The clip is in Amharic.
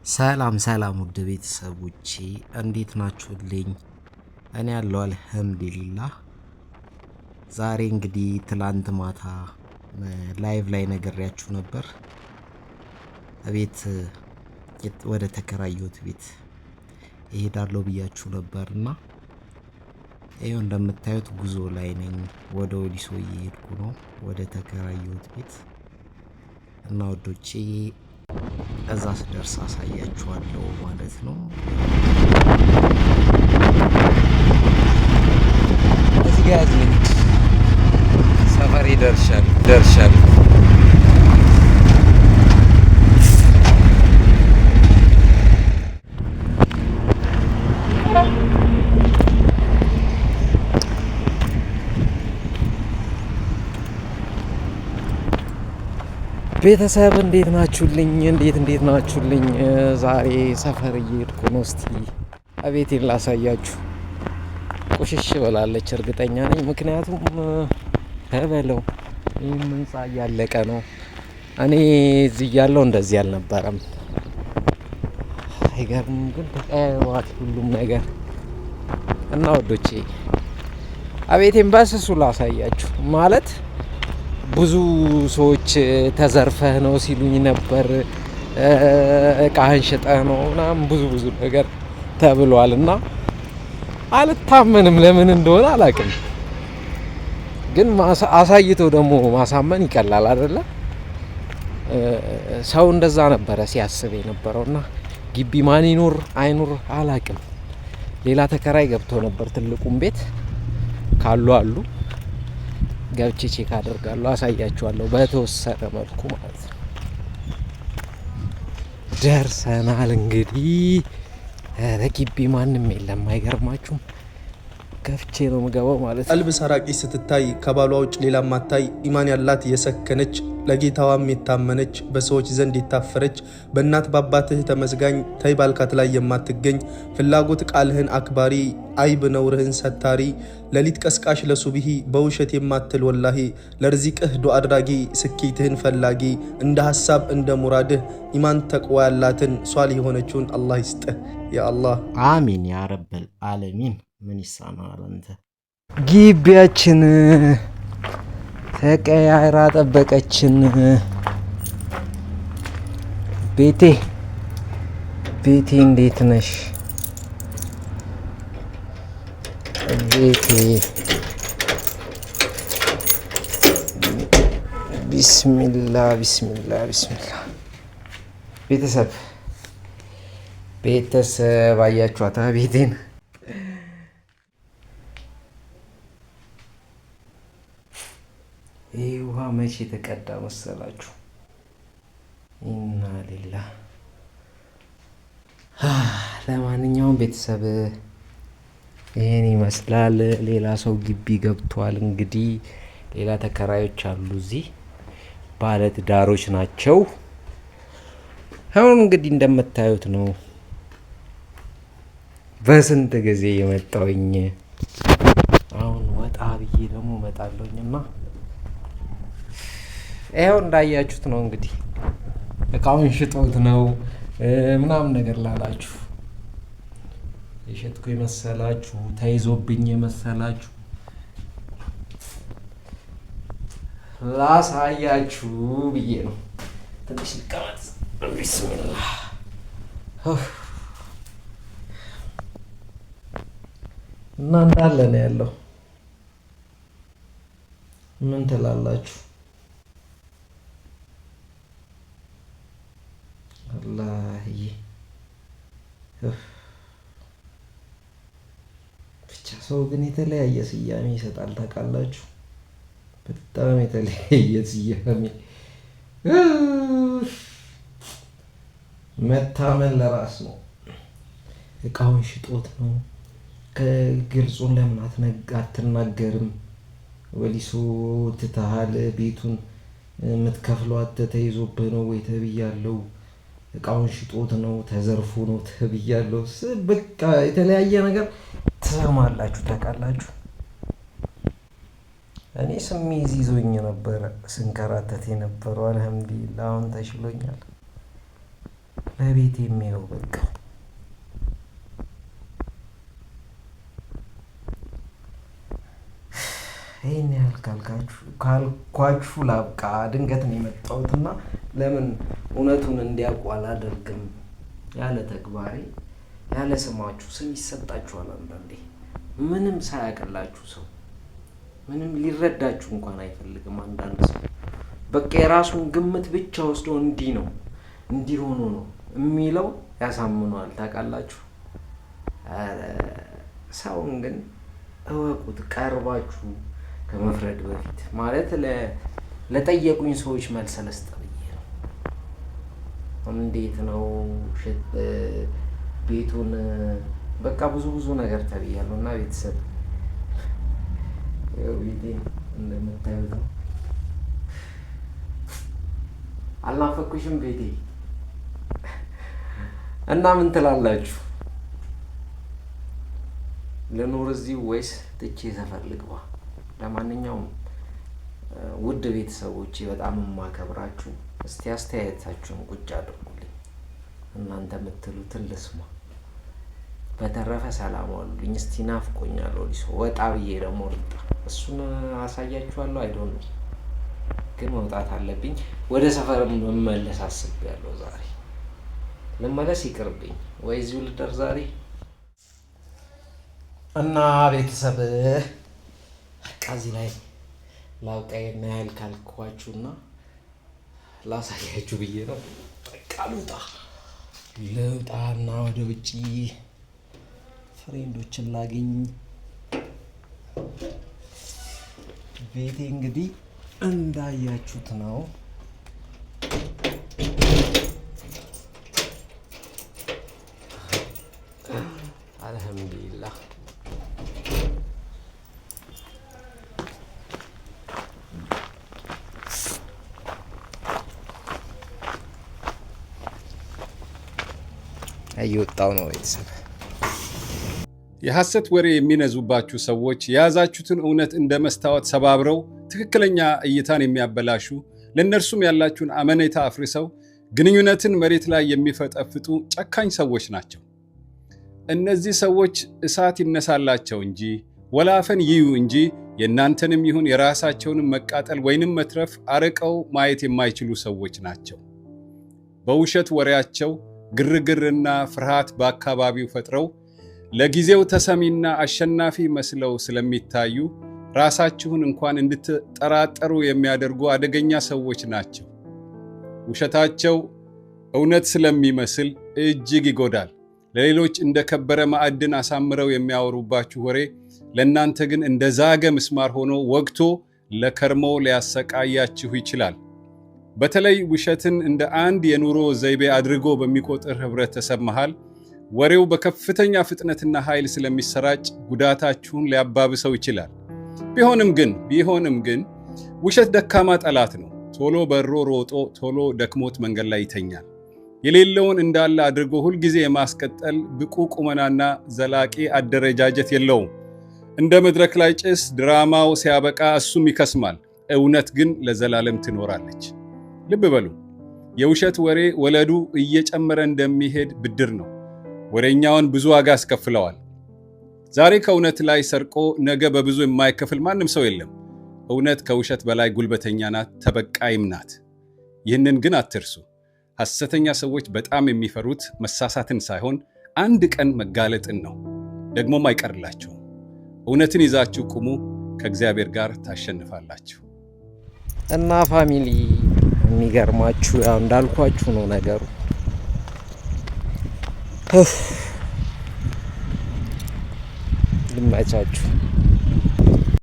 ሰላም ሰላም ውድ ቤተሰቦቼ እንዴት ናችሁልኝ? እኔ ያለው አልሐምዱሊላህ። ዛሬ እንግዲህ ትላንት ማታ ላይቭ ላይ ነግሬያችሁ ነበር። ቤት ወደ ተከራየሁት ቤት እሄዳለሁ ብያችሁ ነበርና ይኸው እንደምታዩት ጉዞ ላይ ነኝ። ወደ ወሊሶ እየሄድኩ ነው ወደ ተከራየሁት ቤት እና ወዶቼ እዛ ስደርስ አሳያችኋለሁ ማለት ነው። እዚህ ጋር ያዝልኝ ሰፈሬ ደርሻለሁ። ቤተሰብ እንዴት ናችሁልኝ? እንዴት ናችሁልኝ? ዛሬ ሰፈር እየሄድኩ ነው። እስቲ አቤቴን ላሳያችሁ። ቁሽሽ ብላለች እርግጠኛ ነኝ። ምክንያቱም ተበለው ይህም ህንፃ እያለቀ ነው። እኔ እዚህ እያለሁ እንደዚህ አልነበረም። አይገርምም? ግን ተቀያይሯል ሁሉም ነገር እና ወዶቼ አቤቴን በስሱ ላሳያችሁ ማለት ብዙ ሰዎች ተዘርፈህ ነው ሲሉኝ ነበር። እቃህን ሽጠህ ነው ምናምን ብዙ ነገር ተብሏል እና አልታመንም። ለምን እንደሆነ አላውቅም። ግን አሳይቶ ደግሞ ማሳመን ይቀላል አይደለ? ሰው እንደዛ ነበረ ሲያስብ የነበረው እና ግቢ ማን ይኑር አይኑር አላውቅም። ሌላ ተከራይ ገብቶ ነበር ትልቁም ቤት ካሉ አሉ ገብቼ ቼክ አደርጋለሁ፣ አሳያችኋለሁ በተወሰነ መልኩ ማለት ነው። ደርሰናል እንግዲህ። ግቢ ማንም የለም አይገርማችሁም? ከፍቼ ነው የምገባው ማለት ነው። ቀልብ ሰራቂ ስትታይ ከባሏ ውጭ ሌላ ማታይ ኢማን ያላት የሰከነች ለጌታዋም የታመነች በሰዎች ዘንድ የታፈረች በእናት ባባትህ ተመስጋኝ ተይ ባልካት ላይ የማትገኝ ፍላጎት ቃልህን አክባሪ አይብ ነውርህን ሰታሪ ሌሊት ቀስቃሽ ለሱብሂ በውሸት የማትል ወላሂ ለርዚቅህ ዱዓ አድራጊ ስኬትህን ፈላጊ እንደ ሐሳብ እንደ ሙራድህ ኢማን ተቅዋ ያላትን ሷሊህ የሆነችውን አላህ ይስጥህ ያ አላህ አሚን ያ ረብል ዓለሚን። ምን ይሳናል አንተ። ግቢያችን ተቀያይራ ጠበቀችን። ቤቴ እንዴት ነሽ? ቤቴ ቢስሚላ ቤተሰብ አያችኋታ ቤቴን። ይህ ውሃ መቼ የተቀዳ መሰላችሁ? ኢና ሊላህ። ለማንኛውም ቤተሰብ ይህን ይመስላል። ሌላ ሰው ግቢ ገብቷል። እንግዲህ ሌላ ተከራዮች አሉ እዚህ፣ ባለትዳሮች ናቸው። አሁን እንግዲህ እንደምታዩት ነው። በስንት ጊዜ የመጣውኝ አሁን ወጣ ብዬ ደግሞ እመጣለሁኝና ይኸው እንዳያችሁት ነው እንግዲህ እቃውን ሽጦት ነው ምናምን ነገር ላላችሁ የሸጥኩ የመሰላችሁ ተይዞብኝ የመሰላችሁ ላሳያችሁ ብዬ ነው። ትንሽ ልቀመጥ። ቢስሚላህ እና እንዳለ ነው ያለው። ምን ትላላችሁ? አላህዬ ብቻ ሰው ግን የተለያየ ስያሜ ይሰጣል ታውቃላችሁ። በጣም የተለያየ ስያሜ። መታመን ለራስ ነው። እቃውን ሽጦት ነው። ከግልጹን ለምን አትናገርም? ወሊሶ ትተሃል፣ ቤቱን የምትከፍለው አጥተህ ተይዞብህ ነው ወይ ተብያለሁ። እቃውን ሽጦት ነው ተዘርፎ ነው ተብያለሁ። በቃ የተለያየ ነገር ትሰማላችሁ ታውቃላችሁ። እኔ ስሜት ይዞኝ ነበረ ስንከራተት የነበረው። አልሐምዱሊላህ አሁን ተሽሎኛል። በቤት የሚያው በቃ ይሄን ያህል ካልኳችሁ ላብቃ። ድንገት ነው የመጣሁትና ለምን እውነቱን እንዲያውቁ አላደርግም? ያለ ተግባሬ ያለ ስማችሁ ስም ይሰጣችኋል። አንዳንዴ ምንም ሳያቀላችሁ ሰው ምንም ሊረዳችሁ እንኳን አይፈልግም። አንዳንድ ሰው በቃ የራሱን ግምት ብቻ ወስዶ እንዲህ ነው እንዲህ ሆኖ ነው የሚለው ያሳምነዋል። ታውቃላችሁ? ሰውን ግን እወቁት ቀርባችሁ ከመፍረድ በፊት ማለት ለጠየቁኝ ሰዎች መልስ ልስጥ ብዬ ነው። እንዴት ነው ቤቱን በቃ ብዙ ነገር ተብያለሁ እና ቤተሰብ ቤቴን እንደምታዩት ነው። አልናፈኩሽም ቤቴ? እና ምን ትላላችሁ? ልኑር እዚህ ወይስ ትቼ ሰፈር ልግባ? ለማንኛውም ውድ ቤተሰቦቼ በጣም የማከብራችሁ፣ እስቲ አስተያየታችሁን ቁጭ አድርጉልኝ። እናንተ የምትሉትን ልስማ። በተረፈ ሰላም ዋሉልኝ። እስቲ ናፍቆኛል። ወዲሶ ወጣ ብዬ ደግሞ ልምጣ፣ እሱን አሳያችኋለሁ። አይዶን ግን መውጣት አለብኝ። ወደ ሰፈር መመለስ አስቤያለሁ። ዛሬ ልመለስ ይቅርብኝ ወይ እዚሁ ልደር ዛሬ እና ቤተሰብ ከዚህ ላይ ላውቃዬና ያህል ካልኳችሁና ላሳያችሁ ብዬ ነው። በቃ ልውጣና ወደ ውጪ ፍሬንዶችን ላገኝ። ቤቴ እንግዲህ እንዳያችሁት ነው። አልሐምዱሊላህ እየወጣው ነው። ቤተሰብ የሐሰት ወሬ የሚነዙባችሁ ሰዎች የያዛችሁትን እውነት እንደ መስታወት ሰባብረው ትክክለኛ እይታን የሚያበላሹ፣ ለእነርሱም ያላችሁን አመኔታ አፍርሰው ግንኙነትን መሬት ላይ የሚፈጠፍጡ ጨካኝ ሰዎች ናቸው። እነዚህ ሰዎች እሳት ይነሳላቸው እንጂ ወላፈን ይዩ እንጂ የእናንተንም ይሁን የራሳቸውንም መቃጠል ወይንም መትረፍ አርቀው ማየት የማይችሉ ሰዎች ናቸው። በውሸት ወሬያቸው ግርግርና ፍርሃት በአካባቢው ፈጥረው ለጊዜው ተሰሚና አሸናፊ መስለው ስለሚታዩ ራሳችሁን እንኳን እንድትጠራጠሩ የሚያደርጉ አደገኛ ሰዎች ናቸው። ውሸታቸው እውነት ስለሚመስል እጅግ ይጎዳል። ለሌሎች እንደ ከበረ ማዕድን አሳምረው የሚያወሩባችሁ ወሬ ለእናንተ ግን እንደ ዛገ ምስማር ሆኖ ወግቶ ለከርሞ ሊያሰቃያችሁ ይችላል። በተለይ ውሸትን እንደ አንድ የኑሮ ዘይቤ አድርጎ በሚቆጥር ህብረተሰብ መሃል ወሬው በከፍተኛ ፍጥነትና ኃይል ስለሚሰራጭ ጉዳታችሁን ሊያባብሰው ይችላል። ቢሆንም ግን ውሸት ደካማ ጠላት ነው። ቶሎ በሮ ሮጦ ቶሎ ደክሞት መንገድ ላይ ይተኛል። የሌለውን እንዳለ አድርጎ ሁልጊዜ የማስቀጠል ብቁ ቁመናና ዘላቂ አደረጃጀት የለውም። እንደ መድረክ ላይ ጭስ ድራማው ሲያበቃ እሱም ይከስማል። እውነት ግን ለዘላለም ትኖራለች። ልብ በሉ፣ የውሸት ወሬ ወለዱ እየጨመረ እንደሚሄድ ብድር ነው። ወሬኛውን ብዙ ዋጋ አስከፍለዋል። ዛሬ ከእውነት ላይ ሰርቆ ነገ በብዙ የማይከፍል ማንም ሰው የለም። እውነት ከውሸት በላይ ጉልበተኛ ናት፣ ተበቃይም ናት። ይህንን ግን አትርሱ። ሐሰተኛ ሰዎች በጣም የሚፈሩት መሳሳትን ሳይሆን አንድ ቀን መጋለጥን ነው። ደግሞም አይቀርላችሁም። እውነትን ይዛችሁ ቁሙ፣ ከእግዚአብሔር ጋር ታሸንፋላችሁ። እና ፋሚሊ የሚገርማችሁ ያው እንዳልኳችሁ ነው ነገሩ። ልመቻችሁ።